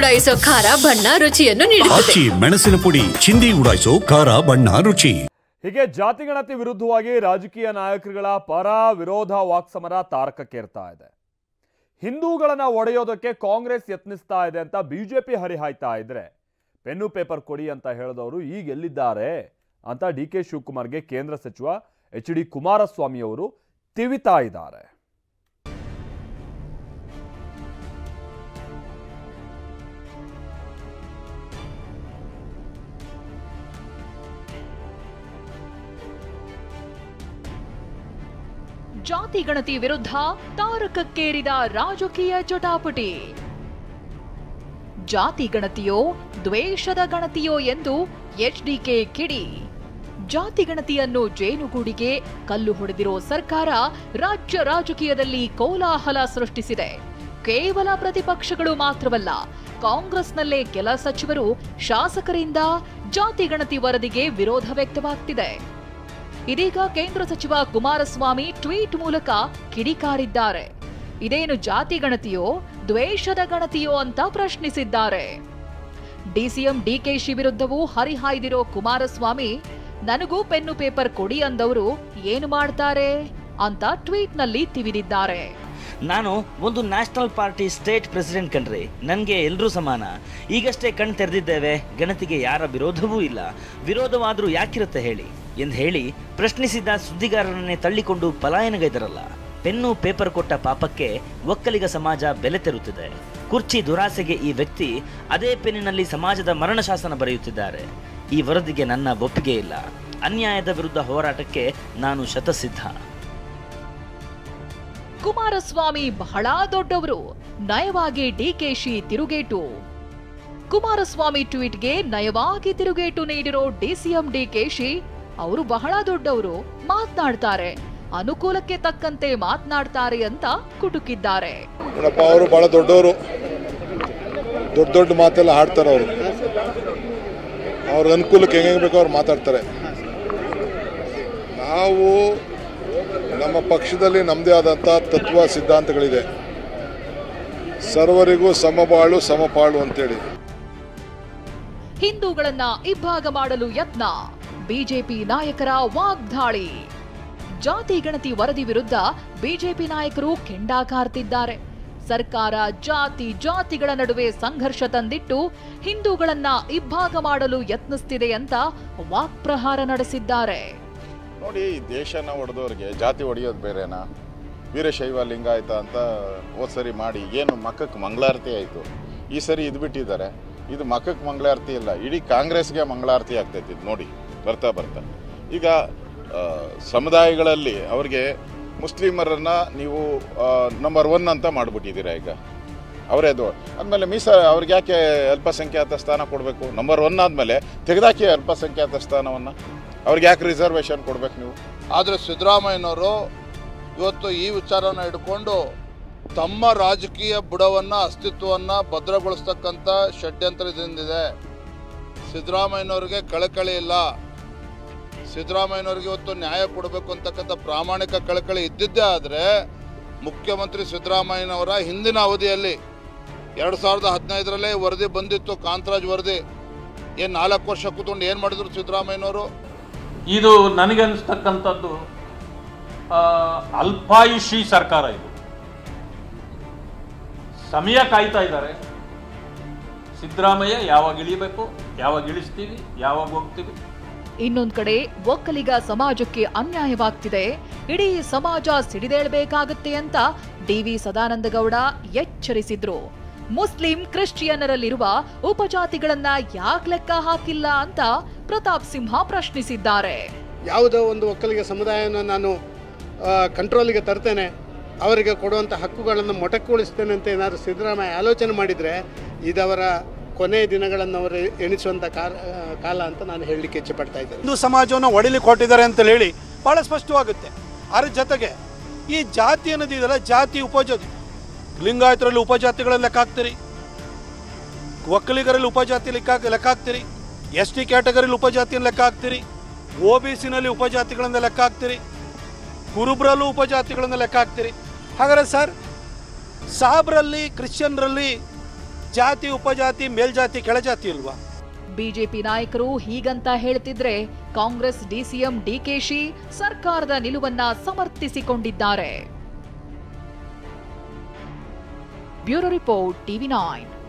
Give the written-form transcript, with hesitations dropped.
ಉಡಾಯಿಸೋ ಖಾರ ಬಣ್ಣ ರುಚಿಯನ್ನು ನೀಡುತ್ತದೆ. ಮೆಣಸಿನ ಪುಡಿ ಚಿಂದಿ ಉಡಾಯಿಸೋ ಖಾರ ಬಣ್ಣ ರುಚಿ. ಹೀಗೆ ಜಾತಿಗಣತಿ ವಿರುದ್ಧವಾಗಿ ರಾಜಕೀಯ ನಾಯಕರುಗಳ ಪರ ವಿರೋಧ ವಾಕ್ಸಮರ ತಾರಕಕ್ಕೇರ್ತಾ ಇದೆ. ಹಿಂದೂಗಳನ್ನ ಒಡೆಯೋದಕ್ಕೆ ಕಾಂಗ್ರೆಸ್ ಯತ್ನಿಸ್ತಾ ಇದೆ ಅಂತ ಬಿಜೆಪಿ ಹರಿಹಾಯ್ತಾ ಇದ್ರೆ ಪೆನ್ನು ಪೇಪರ್ ಕೊಡಿ ಅಂತ ಹೇಳಿದವರು ಈಗ ಎಲ್ಲಿದ್ದಾರೆ ಅಂತ ಡಿ.ಕೆ. ಶಿವಕುಮಾರ್ಗೆ ಕೇಂದ್ರ ಸಚಿವ ಎಚ್.ಡಿ. ಕುಮಾರಸ್ವಾಮಿ ಅವರು ತಿವಿತಾ ಇದ್ದಾರೆ. ಜಾತಿ ಗಣತಿ ವಿರುದ್ಧ ತಾರಕಕ್ಕೇರಿದ ರಾಜಕೀಯ ಜಟಾಪಟಿ. ಜಾತಿ ಗಣತಿಯೋ ದ್ವೇಷದ ಗಣತಿಯೋ ಎಂದು ಎಚ್ಡಿಕೆ ಕಿಡಿ. ಜಾತಿ ಗಣತಿಯನ್ನು ಜೇನುಗೂಡಿಗೆ ಕಲ್ಲು ಹೊಡೆದಿರೋ ಸರ್ಕಾರ ರಾಜ್ಯ ರಾಜಕೀಯದಲ್ಲಿ ಕೋಲಾಹಲ ಸೃಷ್ಟಿಸಿದೆ. ಕೇವಲ ಪ್ರತಿಪಕ್ಷಗಳು ಮಾತ್ರವಲ್ಲ, ಕಾಂಗ್ರೆಸ್ನಲ್ಲೇ ಕೆಲ ಸಚಿವರು ಶಾಸಕರಿಂದ ಜಾತಿ ಗಣತಿ ವರದಿಗೆ ವಿರೋಧ ವ್ಯಕ್ತವಾಗ್ತಿದೆ. ಇದೀಗ ಕೇಂದ್ರ ಸಚಿವ ಕುಮಾರಸ್ವಾಮಿ ಟ್ವೀಟ್ ಮೂಲಕ ಕಿಡಿಕಾರಿದ್ದಾರೆ. ಇದೇನು ಜಾತಿ ಗಣತಿಯೋ ದ್ವೇಷದ ಗಣತಿಯೋ ಅಂತ ಪ್ರಶ್ನಿಸಿದ್ದಾರೆ. ಡಿಸಿಎಂ ಡಿಕೆಶಿ ವಿರುದ್ಧವೂ ಹರಿಹಾಯ್ದಿರೋ ಕುಮಾರಸ್ವಾಮಿ, ನನಗೂ ಪೆನ್ನು ಪೇಪರ್ ಕೊಡಿ ಅಂದವರು ಏನು ಮಾಡ್ತಾರೆ ಅಂತ ಟ್ವೀಟ್ನಲ್ಲಿ ತಿವಿದಿದ್ದಾರೆ. ನಾನು ಒಂದು ನ್ಯಾಷನಲ್ ಪಾರ್ಟಿ ಸ್ಟೇಟ್ ಪ್ರೆಸಿಡೆಂಟ್ ಕಣ್ರಿ, ನನಗೆ ಎಲ್ಲರೂ ಸಮಾನ. ಈಗಷ್ಟೇ ಕಣ್ ತೆರೆದಿದ್ದೇವೆ, ಗಣತಿಗೆ ಯಾರ ವಿರೋಧವೂ ಇಲ್ಲ. ವಿರೋಧವಾದರೂ ಯಾಕಿರುತ್ತೆ ಹೇಳಿ ಎಂದು ಹೇಳಿ ಪ್ರಶ್ನಿಸಿದ್ದ ಸುದ್ದಿಗಾರರನ್ನೇ ತಳ್ಳಿಕೊಂಡು ಪಲಾಯನಗೈದರಲ್ಲ. ಪೆನ್ನು ಪೇಪರ್ ಕೊಟ್ಟ ಪಾಪಕ್ಕೆ ಒಕ್ಕಲಿಗ ಸಮಾಜ ಬೆಲೆ ತೆರುತ್ತಿದೆ. ಕುರ್ಚಿ ದುರಾಸೆಗೆ ಈ ವ್ಯಕ್ತಿ ಅದೇ ಪೆನ್ನಿನಲ್ಲಿ ಸಮಾಜದ ಮರಣಶಾಸನ ಬರೆಯುತ್ತಿದ್ದಾರೆ. ಈ ವರದಿಗೆ ನನ್ನ ಒಪ್ಪಿಗೆ ಇಲ್ಲ. ಅನ್ಯಾಯದ ವಿರುದ್ಧ ಹೋರಾಟಕ್ಕೆ ನಾನು ಶತಸಿದ್ಧ. ಕುಮಾರಸ್ವಾಮಿ ಬಹಳ ದೊಡ್ಡವರು, ನಯವಾಗಿ ಡಿಕೆಶಿ ತಿರುಗೇಟು. ಕುಮಾರಸ್ವಾಮಿ ಟ್ವೀಟ್ಗೆ ನಯವಾಗಿ ತಿರುಗೇಟು ನೀಡಿರೋ ಡಿಸಿಎಂ ಡಿಕೆಶಿ, ಅವರು ಬಹಳ ದೊಡ್ಡವರು, ಮಾತನಾಡ್ತಾರೆ, ಅನುಕೂಲಕ್ಕೆ ತಕ್ಕಂತೆ ಮಾತನಾಡ್ತಾರೆ ಅಂತ ಕುಟುಕಿದ್ದಾರೆ. ಅವರು ಬಹಳ ದೊಡ್ಡವರು, ದೊಡ್ಡ ದೊಡ್ಡ ಮಾತೆಲ್ಲ ಹಾಡ್ತಾರೆ. ಅವರು ಅವ್ರ ಅನುಕೂಲಕ್ಕೆ ಹೆಂಗೆ ಬೇಕೋ ಅವ್ರು ಮಾತಾಡ್ತಾರೆ. ನಾವು ನಮ್ಮ ಪಕ್ಷದಲ್ಲಿ ನಮ್ಮದೇ ಆದಂಥ ತತ್ವ ಸಿದ್ಧಾಂತಗಳಿದೆ. ಸರ್ವರಿಗೂ ಸಮಬಾಳು ಸಮಪಾಳು ಅಂತೇಳಿ. ಹಿಂದೂಗಳನ್ನ ಇಬ್ಬಾಗ ಮಾಡಲು ಯತ್ನ, ಬಿಜೆಪಿ ನಾಯಕರ ವಾಗ್ದಾಳಿ. ಜಾತಿ ಗಣತಿ ವರದಿ ವಿರುದ್ಧ ಬಿಜೆಪಿ ನಾಯಕರು ಕೆಂಡ ಕಾರ್ತಿದ್ದಾರೆ. ಸರ್ಕಾರ ಜಾತಿಗಳ ನಡುವೆ ಸಂಘರ್ಷ ತಂದಿಟ್ಟು ಹಿಂದೂಗಳನ್ನ ಇಬ್ಬಾಗ ಮಾಡಲು ಯತ್ನಿಸುತ್ತಿದೆ ಅಂತ ವಾಕ್ಪ್ರಹಾರ ನಡೆಸಿದ್ದಾರೆ. ನೋಡಿ, ದೇಶನ ಒಡೆದವ್ರಿಗೆ ಜಾತಿ ಒಡೆಯೋದು ಬೇರೆನಾ? ವೀರಶೈವ ಲಿಂಗಾಯತ ಅಂತ ಹೋದ್ ಸರಿ ಮಾಡಿ ಏನು ಮಕ್ಕಕ್ಕೆ ಮಂಗಳಾರತಿ ಆಯಿತು. ಈ ಸರಿ ಇದು ಬಿಟ್ಟಿದ್ದಾರೆ. ಇದು ಮಕ್ಕಕ್ಕೆ ಮಂಗಳಾರತಿ ಇಲ್ಲ, ಇಡೀ ಕಾಂಗ್ರೆಸ್ಗೆ ಮಂಗಳಾರತಿ ಆಗ್ತೈತಿ. ನೋಡಿ ಬರ್ತಾ ಈಗ ಸಮುದಾಯಗಳಲ್ಲಿ ಅವ್ರಿಗೆ ಮುಸ್ಲಿಮರನ್ನ ನೀವು ನಂಬರ್ 1 ಅಂತ ಮಾಡಿಬಿಟ್ಟಿದ್ದೀರಾ. ಈಗ ಅವರೇದು ಆದಮೇಲೆ ಅವ್ರಿಗೆ ಯಾಕೆ ಅಲ್ಪಸಂಖ್ಯಾತ ಸ್ಥಾನ ಕೊಡಬೇಕು? ನಂಬರ್ 1 ಆದಮೇಲೆ ತೆಗೆದಾಕಿ ಅಲ್ಪಸಂಖ್ಯಾತ ಸ್ಥಾನವನ್ನು. ಅವ್ರಿಗೆ ಯಾಕೆ ರಿಸರ್ವೇಷನ್ ಕೊಡಬೇಕು ನೀವು? ಆದರೆ ಸಿದ್ದರಾಮಯ್ಯನವರು ಇವತ್ತು ಈ ವಿಚಾರನ ಹಿಡ್ಕೊಂಡು ತಮ್ಮ ರಾಜಕೀಯ ಬುಡವನ್ನು ಅಸ್ತಿತ್ವವನ್ನು ಭದ್ರಗೊಳಿಸ್ತಕ್ಕಂಥ ಷಡ್ಯಂತ್ರದಿಂದಿದೆ. ಸಿದ್ದರಾಮಯ್ಯನವ್ರಿಗೆ ಕಳಕಳಿ ಇಲ್ಲ. ಸಿದ್ದರಾಮಯ್ಯನವ್ರಿಗೆ ಇವತ್ತು ನ್ಯಾಯ ಕೊಡಬೇಕು ಅಂತಕ್ಕಂಥ ಪ್ರಾಮಾಣಿಕ ಕಳಕಳಿ ಇದ್ದಿದ್ದೇ ಆದರೆ ಮುಖ್ಯಮಂತ್ರಿ ಸಿದ್ದರಾಮಯ್ಯನವರ ಹಿಂದಿನ ಅವಧಿಯಲ್ಲಿ 2015ರಲ್ಲೇ ವರದಿ ಬಂದಿತ್ತು, ಕಾಂತರಾಜ್ ವರದಿ. ಏನು 4 ವರ್ಷ ಕೂತ್ಕೊಂಡು ಏನು ಮಾಡಿದ್ರು ಸಿದ್ದರಾಮಯ್ಯನವರು? ಇದು ನನಗನ್ನಿಸ್ತಕ್ಕಂಥದ್ದು ಅಲ್ಪಾಯುಷಿ ಸರ್ಕಾರ. ಇದು ಸಮಯ ಕಾಯ್ತಾ ಇದ್ದಾರೆ. ಸಿದ್ದರಾಮಯ್ಯ ಯಾವಾಗ ಇಳಿಬೇಕು, ಯಾವಾಗ ಇಳಿಸ್ತೀವಿ, ಯಾವಾಗ ಹೋಗ್ತೀವಿ. ಇನ್ನೊಂದ್ ಕಡೆ ಒಕ್ಕಲಿಗ ಸಮಾಜಕ್ಕೆ ಅನ್ಯಾಯವಾಗ್ತಿದೆ, ಇಡೀ ಸಮಾಜ ಸಿಡಿದೇಳಬೇಕಾಗತ್ತೆ ಅಂತ ಡಿ.ವಿ. ಸದಾನಂದಗೌಡ ಎಚ್ಚರಿಸಿದ್ರು. ಮುಸ್ಲಿಂ ಕ್ರಿಶ್ಚಿಯನ್ನರಲ್ಲಿರುವ ಉಪಜಾತಿಗಳನ್ನ ಯಾಕೆ ಲೆಕ್ಕ ಹಾಕಿಲ್ಲ ಅಂತ ಪ್ರತಾಪ್ ಸಿಂಹ ಪ್ರಶ್ನಿಸಿದ್ದಾರೆ. ಯಾವುದೋ ಒಂದು ಒಕ್ಕಲಿಗ ಸಮುದಾಯವನ್ನು ನಾನು ಕಂಟ್ರೋಲಿಗೆ ತರ್ತೇನೆ, ಅವರಿಗೆ ಕೊಡುವಂಥ ಹಕ್ಕುಗಳನ್ನು ಮೊಟಕುಗೊಳಿಸ್ತೇನೆ ಅಂತ ಏನಾದರೂ ಸಿದ್ದರಾಮಯ್ಯ ಆಲೋಚನೆ ಮಾಡಿದರೆ ಇದವರ ಕೊನೆಯ ದಿನಗಳನ್ನು ಅವರು ಎಣಿಸುವಂಥ ಕಾಲ ಅಂತ ನಾನು ಹೇಳಲಿಕ್ಕೆ ಇಚ್ಛೆ ಪಡ್ತಾ ಇದ್ದೇನೆ. ಹಿಂದೂ ಸಮಾಜವನ್ನು ಒಡಿಲಿಕ್ಕೆ ಹೊಟ್ಟಿದ್ದಾರೆ ಅಂತ ಹೇಳಿ ಭಾಳ ಸ್ಪಷ್ಟವಾಗುತ್ತೆ. ಅದರ ಜೊತೆಗೆ ಈ ಜಾತಿ ಅನ್ನೋದಿದೆಯಲ್ಲ, ಜಾತಿ ಉಪಜಾತಿ, ಲಿಂಗಾಯತರಲ್ಲಿ ಉಪಜಾತಿಗಳಲ್ಲಿ ಲೆಕ್ಕ ಹಾಕ್ತೀರಿ, ಒಕ್ಕಲಿಗರಲ್ಲಿ ಉಪಜಾತಿ ಲೆಕ್ಕ ಹಾಕ್ತೀರಿ, ಎಸ್ ಟಿ ಕ್ಯಾಟಗರಿಯಲ್ಲಿ ಉಪಜಾತಿಯನ್ನು ಲೆಕ್ಕ ಹಾಕ್ತೀರಿ, OBCನಲ್ಲಿ ಉಪಜಾತಿಗಳನ್ನು ಲೆಕ್ಕ ಹಾಕ್ತೀರಿ, ಕುರುಬ್ರಲ್ಲೂ ಉಪಜಾತಿಗಳನ್ನು ಲೆಕ್ಕ ಹಾಕ್ತೀರಿ. ಹಾಗಾದರೆ ಸರ್, ಸಾಬ್ರಲ್ಲಿ ಕ್ರಿಶ್ಚಿಯನ್ರಲ್ಲಿ ಜಾತಿ ಉಪಜಾತಿ ಮೇಲ್ಜಾತಿ ಕೆಳಜಾತಿ ಅಲ್ವಾ? ಬಿಜೆಪಿ ನಾಯಕರು ಹೀಗಂತ ಹೇಳ್ತಿದ್ರೆ ಕಾಂಗ್ರೆಸ್ ಡಿಸಿಎಂ ಡಿಕೆಶಿ ಸರ್ಕಾರದ ನಿಲುವನ್ನ ಸಮರ್ಥಿಸಿಕೊಂಡಿದ್ದಾರೆ. Bureau report, TV9.